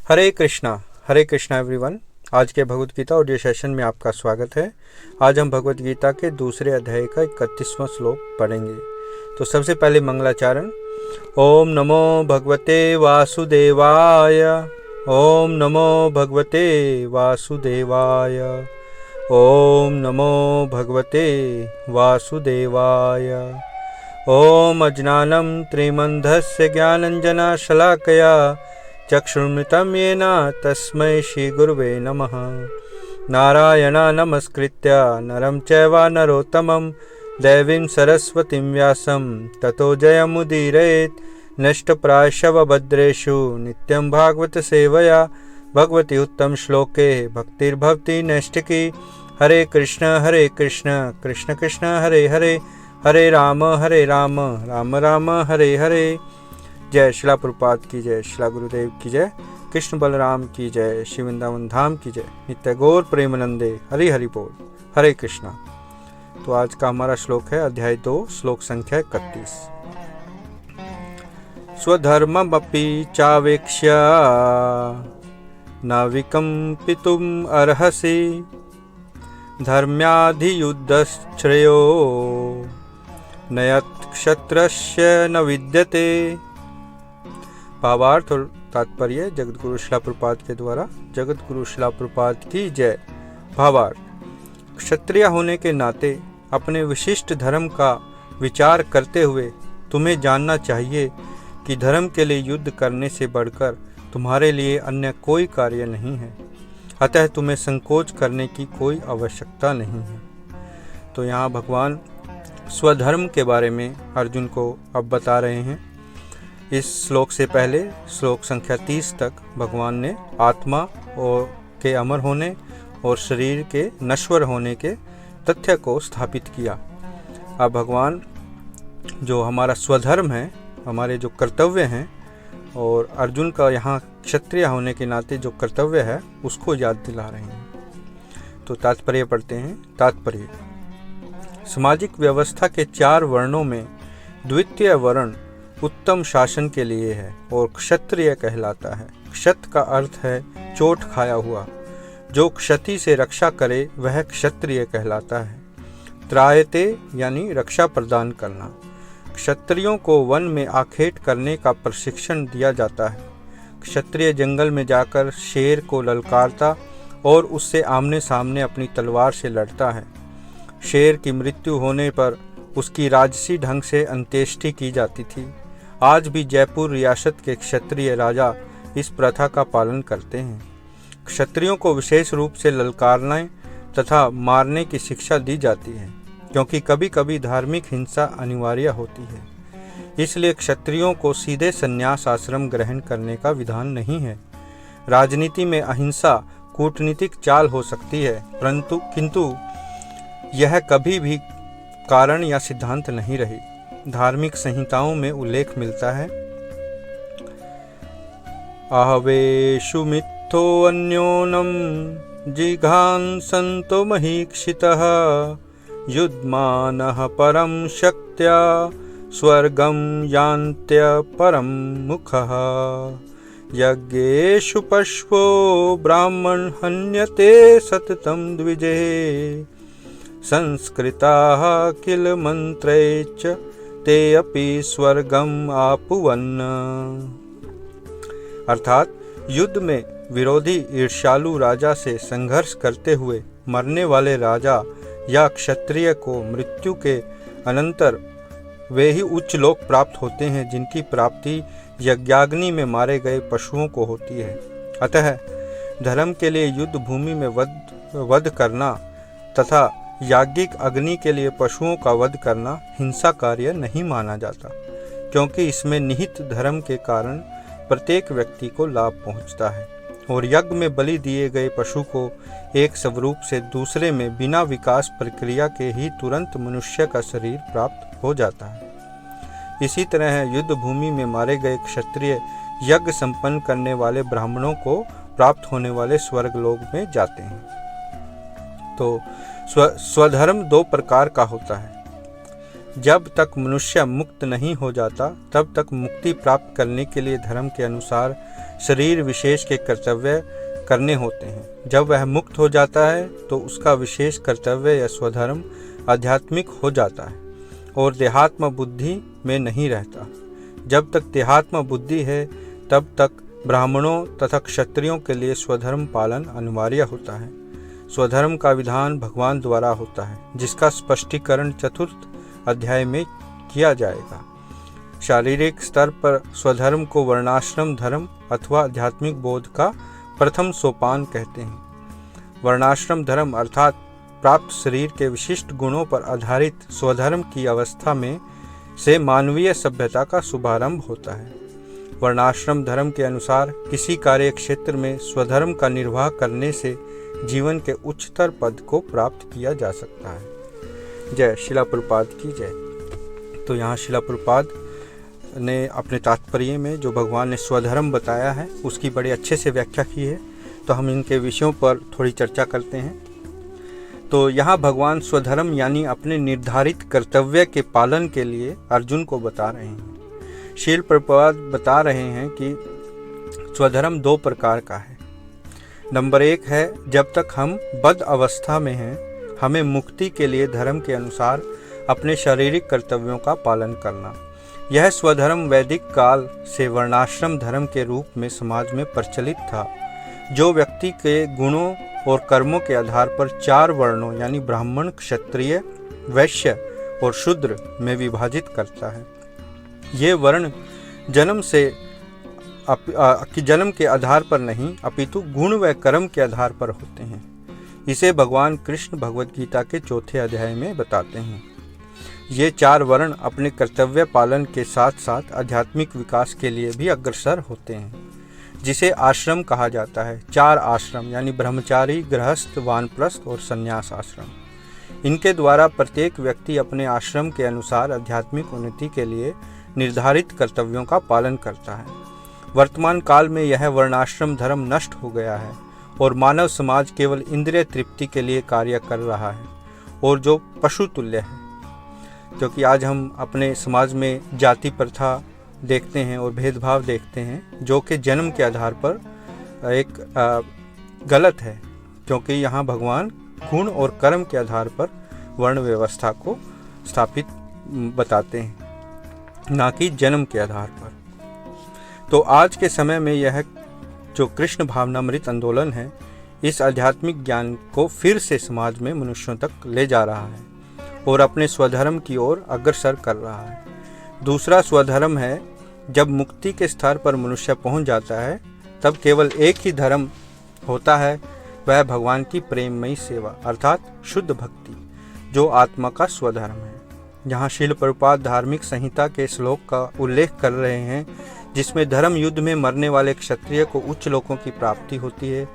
हरे Krishna everyone. आज के Bhagavad Gita audio session में आपका स्वागत है। आज हम भगवत गीता के दूसरे अध्याय का 31वां श्लोक पढ़ेंगे। तो सबसे पहले मंगलाचरण। ओम नमो भगवते वासुदेवाय। ओम नमो भगवते वासुदेवाय। ओम नमो भगवते वासुदेवाय। ओम अज्ञानं त्रिमन्धस्य ज्ञानञ्जनशलाकया चक्षुर्मृतं येन तस्मै श्रीगुरुवे नमः। नारायणं नमस्कृत्य नरं चैव नरोत्तमं देवीं सरस्वतीं व्यासं ततो जयमुदीरयेत्। नष्टप्रायशव भद्रेषु नित्यं भागवत सेवया भगवती उत्तम श्लोके भक्तिर्भवति नैष्टिकी। हरे कृष्ण कृष्ण कृष्ण हरे हरे, हरे राम राम राम हरे हरे। जय शिला प्रभुपाद की जय, शिला गुरुदेव की जय, कृष्ण बलराम की जय, श्री वृंदावन धाम की जय, नित्य गौर प्रेमानंदे हरि हरि बोल। हरे कृष्णा। तो आज का हमारा श्लोक है अध्याय 2 श्लोक संख्या 31। स्वधर्ममपि चावेक्ष्य न विकम्पितुम् अर्हसि धर्म्याधियुद्धश्रेयो न यत्क्षत्रस्य न विद्यते। भावार्थ और तात्पर्य जगतगुरु शिला प्रभुपाद के द्वारा। जगतगुरु शिला प्रभुपाद की जय। भावार्थ। क्षत्रिय होने के नाते अपने विशिष्ट धर्म का विचार करते हुए तुम्हें जानना चाहिए कि धर्म के लिए युद्ध करने से बढ़कर तुम्हारे लिए अन्य कोई कार्य नहीं है, अतः तुम्हें संकोच करने की कोई आवश्यकता नहीं है। तो यहाँ भगवान स्वधर्म के बारे में अर्जुन को अब बता रहे हैं। इस श्लोक से पहले श्लोक संख्या 30 तक भगवान ने आत्मा और के अमर होने और शरीर के नश्वर होने के तथ्य को स्थापित किया। अब भगवान जो हमारा स्वधर्म है, हमारे जो कर्तव्य हैं, और अर्जुन का यहाँ क्षत्रिय होने के नाते जो कर्तव्य है उसको याद दिला रहे हैं। तो तात्पर्य पढ़ते हैं। तात्पर्य। सामाजिक व्यवस्था के 4 वर्णों में द्वितीय वर्ण उत्तम शासन के लिए है और क्षत्रिय कहलाता है। क्षत का अर्थ है चोट खाया हुआ। जो क्षति से रक्षा करे वह क्षत्रिय कहलाता है। त्रायते यानी रक्षा प्रदान करना। क्षत्रियों को वन में आखेट करने का प्रशिक्षण दिया जाता है। क्षत्रिय जंगल में जाकर शेर को ललकारता और उससे आमने सामने अपनी तलवार से लड़ता है। शेर की मृत्यु होने पर उसकी राजसी ढंग से अंत्येष्टि की जाती थी। आज भी जयपुर रियासत के क्षत्रिय राजा इस प्रथा का पालन करते हैं। क्षत्रियों को विशेष रूप से ललकारने तथा मारने की शिक्षा दी जाती है, क्योंकि कभी कभी धार्मिक हिंसा अनिवार्य होती है। इसलिए क्षत्रियों को सीधे संन्यास आश्रम ग्रहण करने का विधान नहीं है। राजनीति में अहिंसा कूटनीतिक चाल हो सकती है, किंतु यह कभी भी कारण या सिद्धांत नहीं रही। धार्मिक संहिताओं में उल्लेख मिलता है, आहवेषु मिथ्यो अन्योनम जिघांसन्तो महीक्षितः युद्मानः परम शक्त्या स्वर्गं यान्त्य परम मुखः यज्ञेषु पश्वो ब्राह्मण हन्यते सततं द्विजे संस्कृताः किल मंत्रैश्च ते अपि स्वर्गम आपुवन्। अर्थात युद्ध में विरोधी ईर्ष्यालु राजा से संघर्ष करते हुए मरने वाले राजा या क्षत्रिय को मृत्यु के अनंतर वे ही उच्च लोक प्राप्त होते हैं जिनकी प्राप्ति यज्ञाग्नि में मारे गए पशुओं को होती है। अतः धर्म के लिए युद्ध भूमि में वध करना तथा याज्ञिक अग्नि के लिए पशुओं का वध करना हिंसा कार्य नहीं माना जाता, क्योंकि इसमें निहित धर्म के कारण प्रत्येक व्यक्ति को लाभ पहुंचता है और यज्ञ में बलि दिए गए पशु को एक स्वरूप से दूसरे में बिना विकास प्रक्रिया के ही तुरंत मनुष्य का शरीर प्राप्त हो जाता है। इसी तरह युद्ध भूमि में मारे गए क्षत्रिय यज्ञ संपन्न करने वाले ब्राह्मणों को प्राप्त होने वाले स्वर्ग लोक में जाते हैं। तो स्वधर्म 2 प्रकार का होता है। जब तक मनुष्य मुक्त नहीं हो जाता तब तक मुक्ति प्राप्त करने के लिए धर्म के अनुसार शरीर विशेष के कर्तव्य करने होते हैं। जब वह मुक्त हो जाता है तो उसका विशेष कर्तव्य या स्वधर्म आध्यात्मिक हो जाता है और देहात्म बुद्धि में नहीं रहता। जब तक देहात्म बुद्धि है तब तक ब्राह्मणों तथा क्षत्रियों के लिए स्वधर्म पालन अनिवार्य होता है। स्वधर्म का विधान भगवान द्वारा होता है, जिसका स्पष्टीकरण चतुर्थ अध्याय में किया जाएगा। शारीरिक स्तर पर स्वधर्म को वर्णाश्रम धर्म अथवा आध्यात्मिक बोध का प्रथम सोपान कहते हैं। वर्णाश्रम धर्म अर्थात प्राप्त शरीर के विशिष्ट गुणों पर आधारित स्वधर्म की अवस्था में से मानवीय सभ्यता का शुभारंभ होता है। वर्णाश्रम धर्म के अनुसार किसी कार्य क्षेत्र में स्वधर्म का निर्वाह करने से जीवन के उच्चतर पद को प्राप्त किया जा सकता है। जय शिला प्रभुपाद की जय। तो यहाँ शिला प्रभुपाद ने अपने तात्पर्य में जो भगवान ने स्वधर्म बताया है उसकी बड़े अच्छे से व्याख्या की है। तो हम इनके विषयों पर थोड़ी चर्चा करते हैं। तो यहाँ भगवान स्वधर्म यानी अपने निर्धारित कर्तव्य के पालन के लिए अर्जुन को बता रहे हैं। शील प्रभुपाद बता रहे हैं कि स्वधर्म 2 प्रकार का है। नंबर 1 है, जब तक हम बद्ध अवस्था में हैं हमें मुक्ति के लिए धर्म के अनुसार अपने शारीरिक कर्तव्यों का पालन करना। यह स्वधर्म वैदिक काल से वर्णाश्रम धर्म के रूप में समाज में प्रचलित था, जो व्यक्ति के गुणों और कर्मों के आधार पर 4 वर्णों यानी ब्राह्मण, क्षत्रिय, वैश्य और शूद्र में विभाजित करता है। ये वर्ण जन्म के आधार पर नहीं अपितु गुण व कर्म के आधार पर होते हैं। इसे भगवान कृष्ण भगवद गीता के 4थे अध्याय में बताते हैं। ये 4 वर्ण अपने कर्तव्य पालन के साथ साथ आध्यात्मिक विकास के लिए भी अग्रसर होते हैं, जिसे आश्रम कहा जाता है। 4 आश्रम यानी ब्रह्मचारी, गृहस्थ, वानप्रस्थ और संन्यास आश्रम। इनके द्वारा प्रत्येक व्यक्ति अपने आश्रम के अनुसार आध्यात्मिक उन्नति के लिए निर्धारित कर्तव्यों का पालन करता है। वर्तमान काल में यह वर्णाश्रम धर्म नष्ट हो गया है और मानव समाज केवल इंद्रिय तृप्ति के लिए कार्य कर रहा है और जो पशु तुल्य है। क्योंकि आज हम अपने समाज में जाति प्रथा देखते हैं और भेदभाव देखते हैं, जो कि जन्म के आधार पर एक गलत है, क्योंकि यहाँ भगवान गुण और कर्म के आधार पर वर्ण व्यवस्था को स्थापित बताते हैं, ना कि जन्म के आधार पर। तो आज के समय में यह जो कृष्ण भावनामृत आंदोलन है, इस आध्यात्मिक ज्ञान को फिर से समाज में मनुष्यों तक ले जा रहा है और अपने स्वधर्म की ओर अग्रसर कर रहा है। दूसरा स्वधर्म है, जब मुक्ति के स्तर पर मनुष्य पहुंच जाता है तब केवल एक ही धर्म होता है, वह भगवान की प्रेममयी सेवा अर्थात शुद्ध भक्ति, जो आत्मा का स्वधर्म है। यहाँ शील प्रभुपाद धार्मिक संहिता के श्लोक का उल्लेख कर रहे हैं, जिसमें धर्म युद्ध में मरने वाले क्षत्रिय को उच्च लोकों की प्राप्ति होती है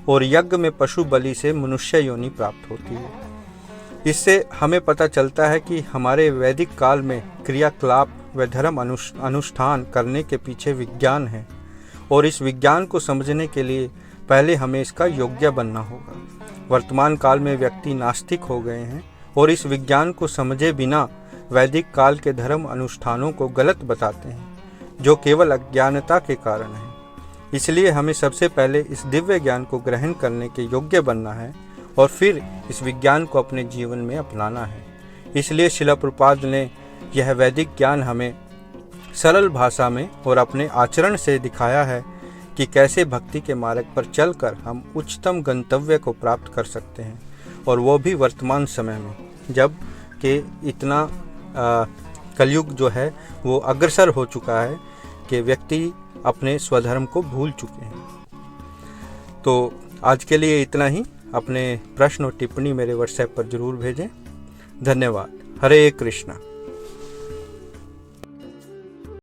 और यज्ञ में पशु बलि से मनुष्य योनि प्राप्त होती है। इससे हमें पता चलता है कि हमारे वैदिक काल में क्रियाकलाप व धर्म अनुष्ठान करने के पीछे विज्ञान है और इस विज्ञान को समझने के लिए पहले हमें इसका योग्य बनना होगा। वर्तमान काल में व्यक्ति नास्तिक हो गए हैं और इस विज्ञान को समझे बिना वैदिक काल के धर्म अनुष्ठानों को गलत बताते हैं, जो केवल अज्ञानता के कारण है। इसलिए हमें सबसे पहले इस दिव्य ज्ञान को ग्रहण करने के योग्य बनना है और फिर इस विज्ञान को अपने जीवन में अपनाना है। इसलिए शिला प्रभुपाद ने यह वैदिक ज्ञान हमें सरल भाषा में और अपने आचरण से दिखाया है कि कैसे भक्ति के मार्ग पर चलकर हम उच्चतम गंतव्य को प्राप्त कर सकते हैं, और वो भी वर्तमान समय में, जब कि इतना कलयुग जो है वो अग्रसर हो चुका है कि व्यक्ति अपने स्वधर्म को भूल चुके हैं। तो आज के लिए इतना ही। अपने प्रश्न और टिप्पणी मेरे व्हाट्सएप पर जरूर भेजें। धन्यवाद। हरे कृष्णा।